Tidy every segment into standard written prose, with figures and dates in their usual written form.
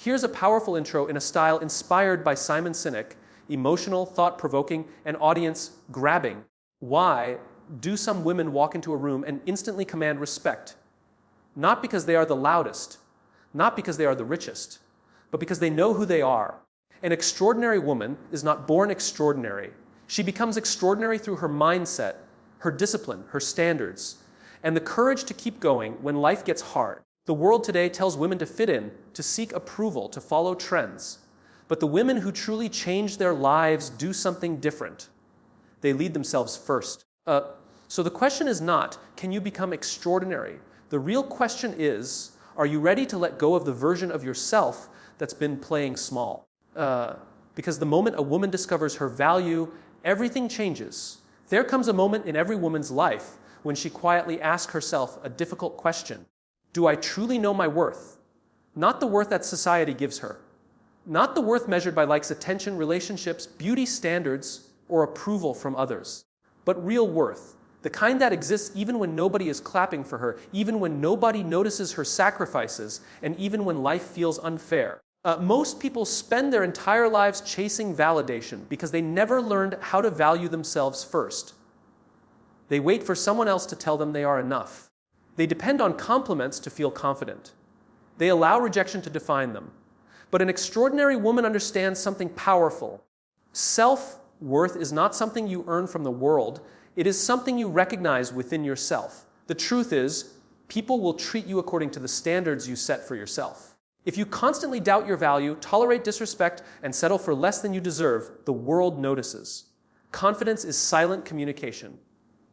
Here's a powerful intro in a style inspired by Simon Sinek, emotional, thought-provoking, and audience-grabbing. Why do some women walk into a room and instantly command respect? Not because they are the loudest, not because they are the richest, but because they know who they are. An extraordinary woman is not born extraordinary. She becomes extraordinary through her mindset, her discipline, her standards, and the courage to keep going when life gets hard. The world today tells women to fit in, to seek approval, to follow trends. But the women who truly change their lives do something different. They lead themselves first. So the question is not, can you become extraordinary? The real question is, are you ready to let go of the version of yourself that's been playing small? Because the moment a woman discovers her value, everything changes. There comes a moment in every woman's life when she quietly asks herself a difficult question. Do I truly know my worth? Not the worth that society gives her. Not the worth measured by likes, attention, relationships, beauty standards, or approval from others. But real worth. The kind that exists even when nobody is clapping for her, even when nobody notices her sacrifices, and even when life feels unfair. Most people spend their entire lives chasing validation because they never learned how to value themselves first. They wait for someone else to tell them they are enough. They depend on compliments to feel confident. They allow rejection to define them. But an extraordinary woman understands something powerful. Self-worth is not something you earn from the world. It is something you recognize within yourself. The truth is, people will treat you according to the standards you set for yourself. If you constantly doubt your value, tolerate disrespect, and settle for less than you deserve, the world notices. Confidence is silent communication.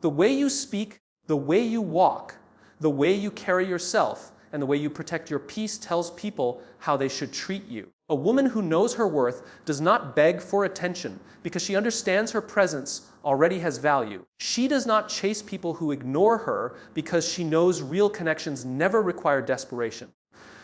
The way you speak, the way you walk, the way you carry yourself, and the way you protect your peace tells people how they should treat you. A woman who knows her worth does not beg for attention because she understands her presence already has value. She does not chase people who ignore her because she knows real connections never require desperation.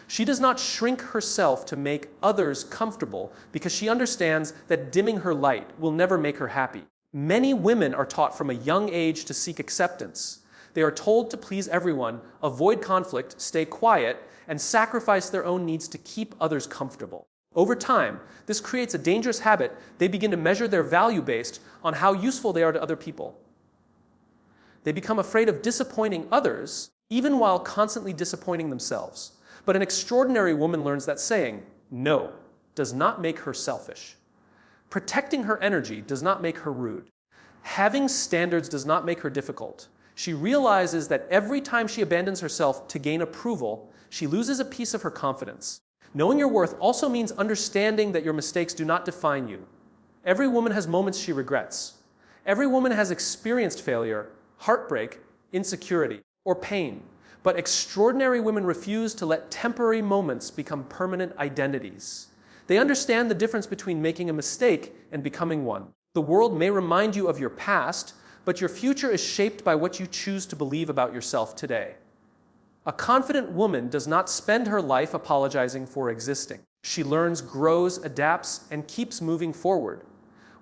She does not shrink herself to make others comfortable because she understands that dimming her light will never make her happy. Many women are taught from a young age to seek acceptance. They are told to please everyone, avoid conflict, stay quiet, and sacrifice their own needs to keep others comfortable. Over time, this creates a dangerous habit. They begin to measure their value based on how useful they are to other people. They become afraid of disappointing others, even while constantly disappointing themselves. But an extraordinary woman learns that saying no does not make her selfish. Protecting her energy does not make her rude. Having standards does not make her difficult. She realizes that every time she abandons herself to gain approval, she loses a piece of her confidence. Knowing your worth also means understanding that your mistakes do not define you. Every woman has moments she regrets. Every woman has experienced failure, heartbreak, insecurity, or pain. But extraordinary women refuse to let temporary moments become permanent identities. They understand the difference between making a mistake and becoming one. The world may remind you of your past, but your future is shaped by what you choose to believe about yourself today. A confident woman does not spend her life apologizing for existing. She learns, grows, adapts, and keeps moving forward.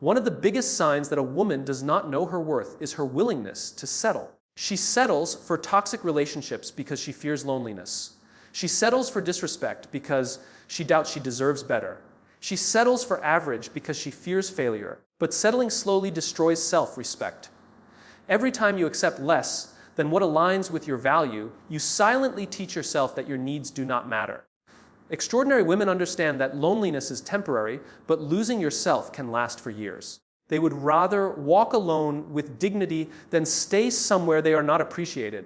One of the biggest signs that a woman does not know her worth is her willingness to settle. She settles for toxic relationships because she fears loneliness. She settles for disrespect because she doubts she deserves better. She settles for average because she fears failure. But settling slowly destroys self-respect. Every time you accept less than what aligns with your value, you silently teach yourself that your needs do not matter. Extraordinary women understand that loneliness is temporary, but losing yourself can last for years. They would rather walk alone with dignity than stay somewhere they are not appreciated.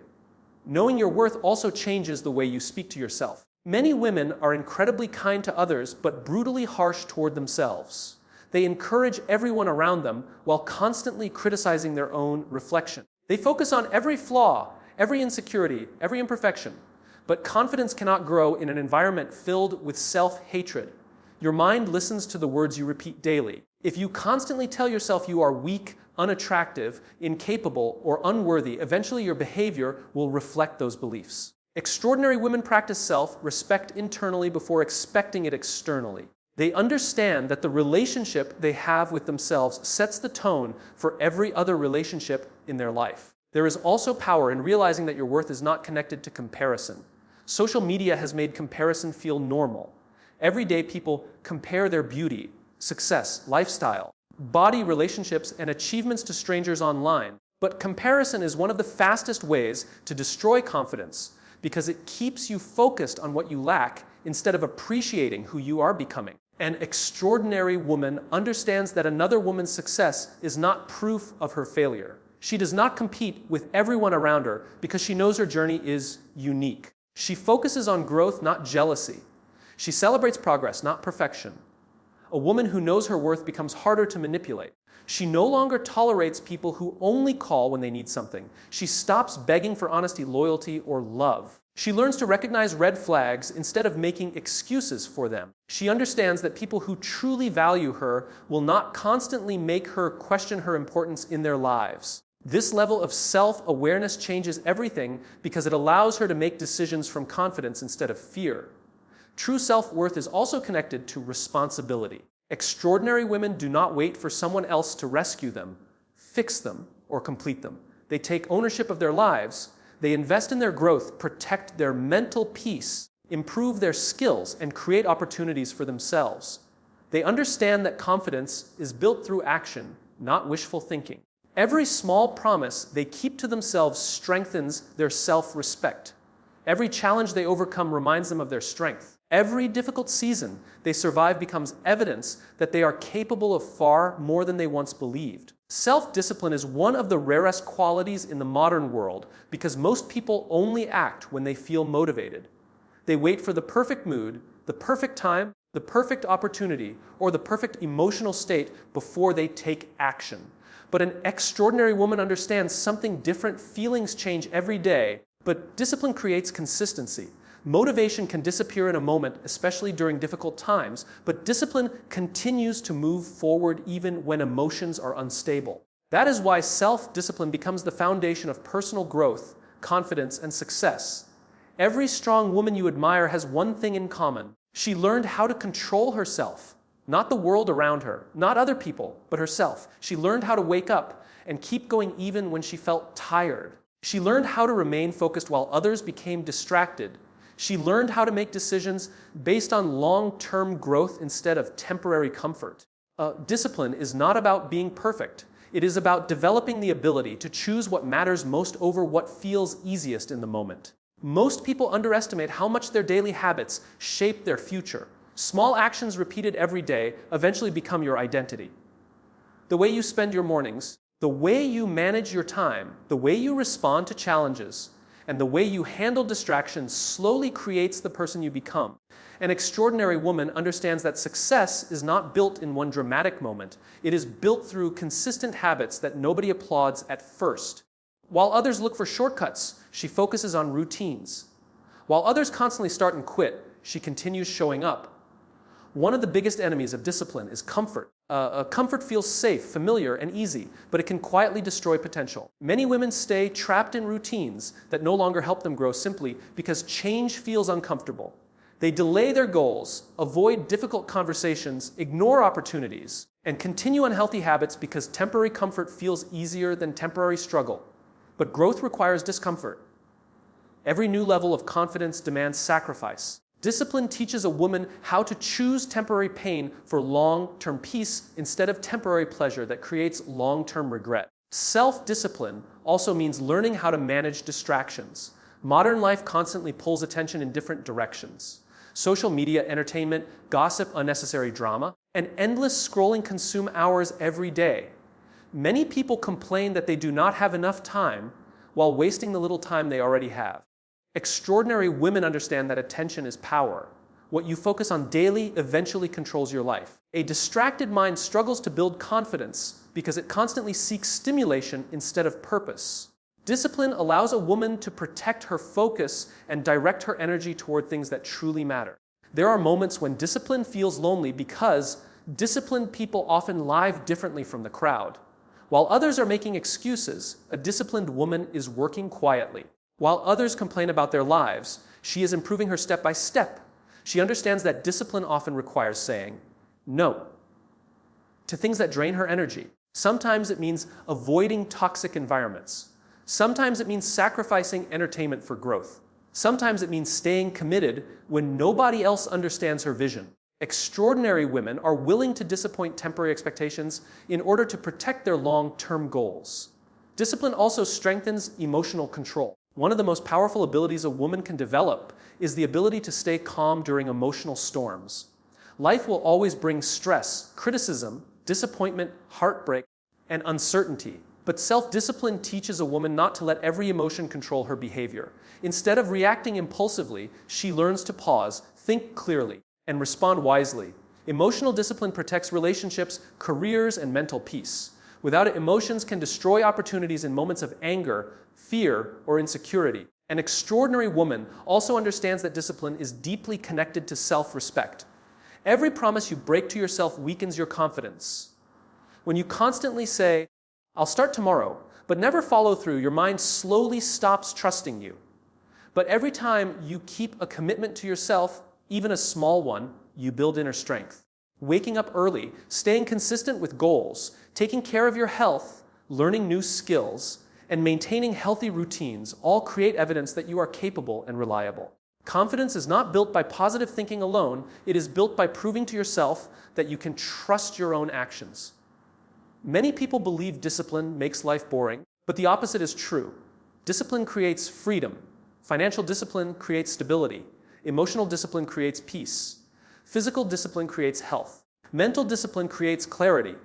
Knowing your worth also changes the way you speak to yourself. Many women are incredibly kind to others, but brutally harsh toward themselves. They encourage everyone around them while constantly criticizing their own reflection. They focus on every flaw, every insecurity, every imperfection. But confidence cannot grow in an environment filled with self-hatred. Your mind listens to the words you repeat daily. If you constantly tell yourself you are weak, unattractive, incapable, or unworthy, eventually your behavior will reflect those beliefs. Extraordinary women practice self-respect internally before expecting it externally. They understand that the relationship they have with themselves sets the tone for every other relationship in their life. There is also power in realizing that your worth is not connected to comparison. Social media has made comparison feel normal. Every day people compare their beauty, success, lifestyle, body, relationships, and achievements to strangers online. But comparison is one of the fastest ways to destroy confidence because it keeps you focused on what you lack instead of appreciating who you are becoming. An extraordinary woman understands that another woman's success is not proof of her failure. She does not compete with everyone around her because she knows her journey is unique. She focuses on growth, not jealousy. She celebrates progress, not perfection. A woman who knows her worth becomes harder to manipulate. She no longer tolerates people who only call when they need something. She stops begging for honesty, loyalty, or love. She learns to recognize red flags instead of making excuses for them. She understands that people who truly value her will not constantly make her question her importance in their lives. This level of self-awareness changes everything because it allows her to make decisions from confidence instead of fear. True self-worth is also connected to responsibility. Extraordinary women do not wait for someone else to rescue them, fix them, or complete them. They take ownership of their lives. They invest in their growth, protect their mental peace, improve their skills, and create opportunities for themselves. They understand that confidence is built through action, not wishful thinking. Every small promise they keep to themselves strengthens their self-respect. Every challenge they overcome reminds them of their strength. Every difficult season they survive becomes evidence that they are capable of far more than they once believed. Self-discipline is one of the rarest qualities in the modern world because most people only act when they feel motivated. They wait for the perfect mood, the perfect time, the perfect opportunity, or the perfect emotional state before they take action. But an extraordinary woman understands something different. Feelings change every day, but discipline creates consistency. Motivation can disappear in a moment, especially during difficult times, but discipline continues to move forward even when emotions are unstable. That is why self-discipline becomes the foundation of personal growth, confidence, and success. Every strong woman you admire has one thing in common. She learned how to control herself, not the world around her, not other people, but herself. She learned how to wake up and keep going even when she felt tired. She learned how to remain focused while others became distracted. She learned how to make decisions based on long-term growth instead of temporary comfort. Discipline is not about being perfect. It is about developing the ability to choose what matters most over what feels easiest in the moment. Most people underestimate how much their daily habits shape their future. Small actions repeated every day eventually become your identity. The way you spend your mornings, the way you manage your time, the way you respond to challenges, and the way you handle distractions slowly creates the person you become. An extraordinary woman understands that success is not built in one dramatic moment. It is built through consistent habits that nobody applauds at first. While others look for shortcuts, she focuses on routines. While others constantly start and quit, she continues showing up. One of the biggest enemies of discipline is comfort. Comfort feels safe, familiar, and easy, but it can quietly destroy potential. Many women stay trapped in routines that no longer help them grow simply because change feels uncomfortable. They delay their goals, avoid difficult conversations, ignore opportunities, and continue unhealthy habits because temporary comfort feels easier than temporary struggle. But growth requires discomfort. Every new level of confidence demands sacrifice. Discipline teaches a woman how to choose temporary pain for long-term peace instead of temporary pleasure that creates long-term regret. Self-discipline also means learning how to manage distractions. Modern life constantly pulls attention in different directions. Social media, entertainment, gossip, unnecessary drama, and endless scrolling consume hours every day. Many people complain that they do not have enough time while wasting the little time they already have. Extraordinary women understand that attention is power. What you focus on daily eventually controls your life. A distracted mind struggles to build confidence because it constantly seeks stimulation instead of purpose. Discipline allows a woman to protect her focus and direct her energy toward things that truly matter. There are moments when discipline feels lonely because disciplined people often live differently from the crowd. While others are making excuses, a disciplined woman is working quietly. While others complain about their lives, she is improving her step by step. She understands that discipline often requires saying no to things that drain her energy. Sometimes it means avoiding toxic environments. Sometimes it means sacrificing entertainment for growth. Sometimes it means staying committed when nobody else understands her vision. Extraordinary women are willing to disappoint temporary expectations in order to protect their long-term goals. Discipline also strengthens emotional control. One of the most powerful abilities a woman can develop is the ability to stay calm during emotional storms. Life will always bring stress, criticism, disappointment, heartbreak, and uncertainty. But self-discipline teaches a woman not to let every emotion control her behavior. Instead of reacting impulsively, she learns to pause, think clearly, and respond wisely. Emotional discipline protects relationships, careers, and mental peace. Without it, emotions can destroy opportunities in moments of anger, fear, or insecurity. An extraordinary woman also understands that discipline is deeply connected to self-respect. Every promise you break to yourself weakens your confidence. When you constantly say, "I'll start tomorrow," but never follow through, your mind slowly stops trusting you. But every time you keep a commitment to yourself, even a small one, you build inner strength. Waking up early, staying consistent with goals, taking care of your health, learning new skills, and maintaining healthy routines all create evidence that you are capable and reliable. Confidence is not built by positive thinking alone, it is built by proving to yourself that you can trust your own actions. Many people believe discipline makes life boring, but the opposite is true. Discipline creates freedom. Financial discipline creates stability. Emotional discipline creates peace. Physical discipline creates health. Mental discipline creates clarity.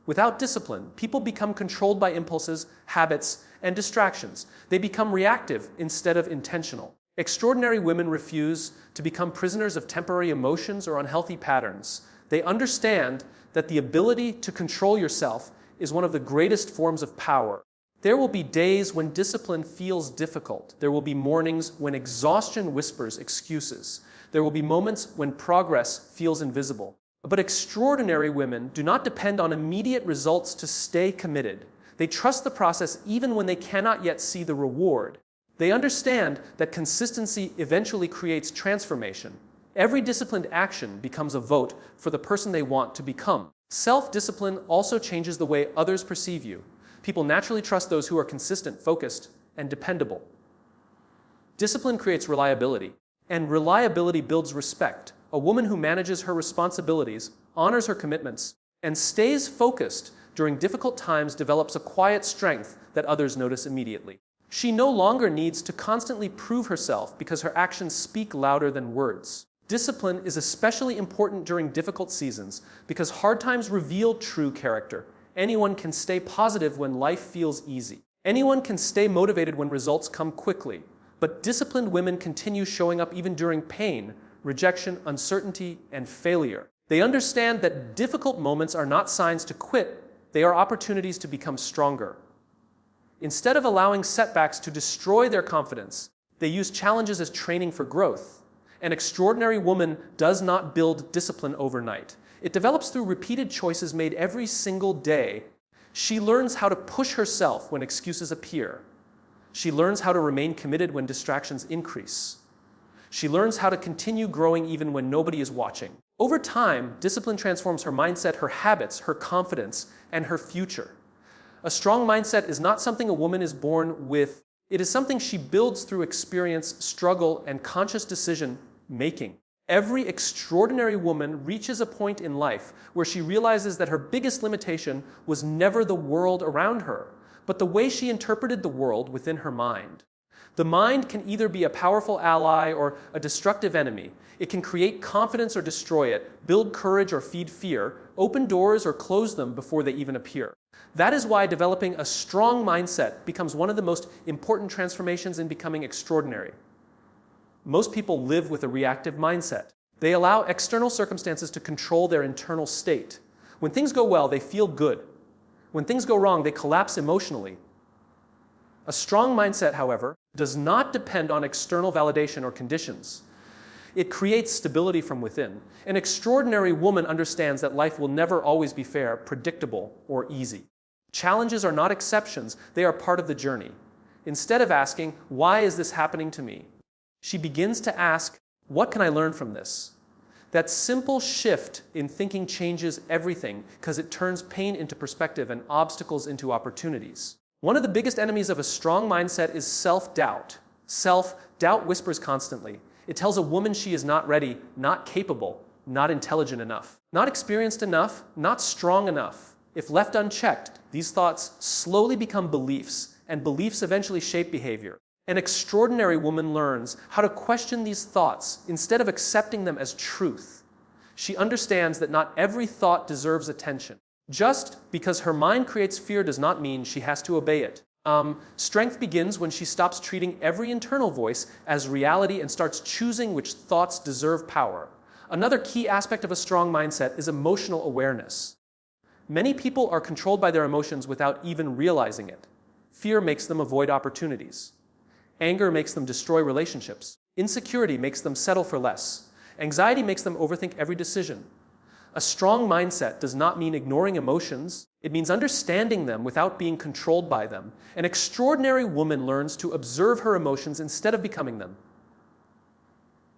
Without discipline, people become controlled by impulses, habits, and distractions. They become reactive instead of intentional. Extraordinary women refuse to become prisoners of temporary emotions or unhealthy patterns. They understand that the ability to control yourself is one of the greatest forms of power. There will be days when discipline feels difficult. There will be mornings when exhaustion whispers excuses. There will be moments when progress feels invisible. But extraordinary women do not depend on immediate results to stay committed. They trust the process even when they cannot yet see the reward. They understand that consistency eventually creates transformation. Every disciplined action becomes a vote for the person they want to become. Self-discipline also changes the way others perceive you. People naturally trust those who are consistent, focused, and dependable. Discipline creates reliability, and reliability builds respect. A woman who manages her responsibilities, honors her commitments, and stays focused during difficult times develops a quiet strength that others notice immediately. She no longer needs to constantly prove herself because her actions speak louder than words. Discipline is especially important during difficult seasons because hard times reveal true character. Anyone can stay positive when life feels easy. Anyone can stay motivated when results come quickly. But disciplined women continue showing up even during pain, rejection, uncertainty, and failure. They understand that difficult moments are not signs to quit, they are opportunities to become stronger. Instead of allowing setbacks to destroy their confidence, they use challenges as training for growth. An extraordinary woman does not build discipline overnight. It develops through repeated choices made every single day. She learns how to push herself when excuses appear. She learns how to remain committed when distractions increase. She learns how to continue growing even when nobody is watching. Over time, discipline transforms her mindset, her habits, her confidence, and her future. A strong mindset is not something a woman is born with. It is something she builds through experience, struggle, and conscious decision making. Every extraordinary woman reaches a point in life where she realizes that her biggest limitation was never the world around her, but the way she interpreted the world within her mind. The mind can either be a powerful ally or a destructive enemy. It can create confidence or destroy it, build courage or feed fear, open doors or close them before they even appear. That is why developing a strong mindset becomes one of the most important transformations in becoming extraordinary. Most people live with a reactive mindset. They allow external circumstances to control their internal state. When things go well, they feel good. When things go wrong, they collapse emotionally. A strong mindset, however, does not depend on external validation or conditions. It creates stability from within. An extraordinary woman understands that life will never always be fair, predictable, or easy. Challenges are not exceptions, they are part of the journey. Instead of asking, "Why is this happening to me?" she begins to ask, "What can I learn from this?" That simple shift in thinking changes everything because it turns pain into perspective and obstacles into opportunities. One of the biggest enemies of a strong mindset is self-doubt. Self-doubt whispers constantly. It tells a woman she is not ready, not capable, not intelligent enough, not experienced enough, not strong enough. If left unchecked, these thoughts slowly become beliefs, and beliefs eventually shape behavior. An extraordinary woman learns how to question these thoughts instead of accepting them as truth. She understands that not every thought deserves attention. Just because her mind creates fear does not mean she has to obey it. Strength begins when she stops treating every internal voice as reality and starts choosing which thoughts deserve power. Another key aspect of a strong mindset is emotional awareness. Many people are controlled by their emotions without even realizing it. Fear makes them avoid opportunities. Anger makes them destroy relationships. Insecurity makes them settle for less. Anxiety makes them overthink every decision. A strong mindset does not mean ignoring emotions. It means understanding them without being controlled by them. An extraordinary woman learns to observe her emotions instead of becoming them.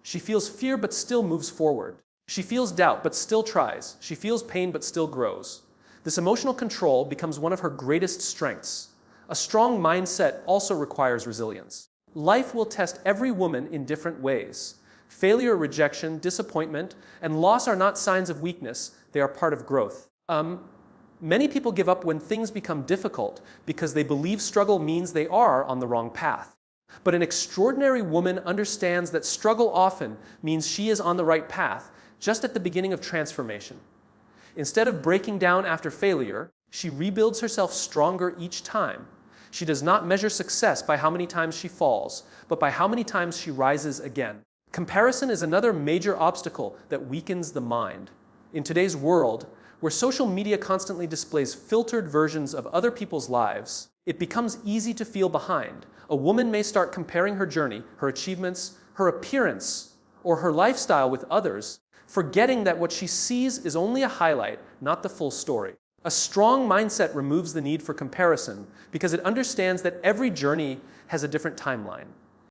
She feels fear but still moves forward. She feels doubt but still tries. She feels pain but still grows. This emotional control becomes one of her greatest strengths. A strong mindset also requires resilience. Life will test every woman in different ways. Failure, rejection, disappointment, and loss are not signs of weakness. They are part of growth. Many people give up when things become difficult because they believe struggle means they are on the wrong path. But an extraordinary woman understands that struggle often means she is on the right path, just at the beginning of transformation. Instead of breaking down after failure, she rebuilds herself stronger each time. She does not measure success by how many times she falls, but by how many times she rises again. Comparison is another major obstacle that weakens the mind. In today's world, where social media constantly displays filtered versions of other people's lives, it becomes easy to feel behind. A woman may start comparing her journey, her achievements, her appearance, or her lifestyle with others, forgetting that what she sees is only a highlight, not the full story. A strong mindset removes the need for comparison because it understands that every journey has a different timeline.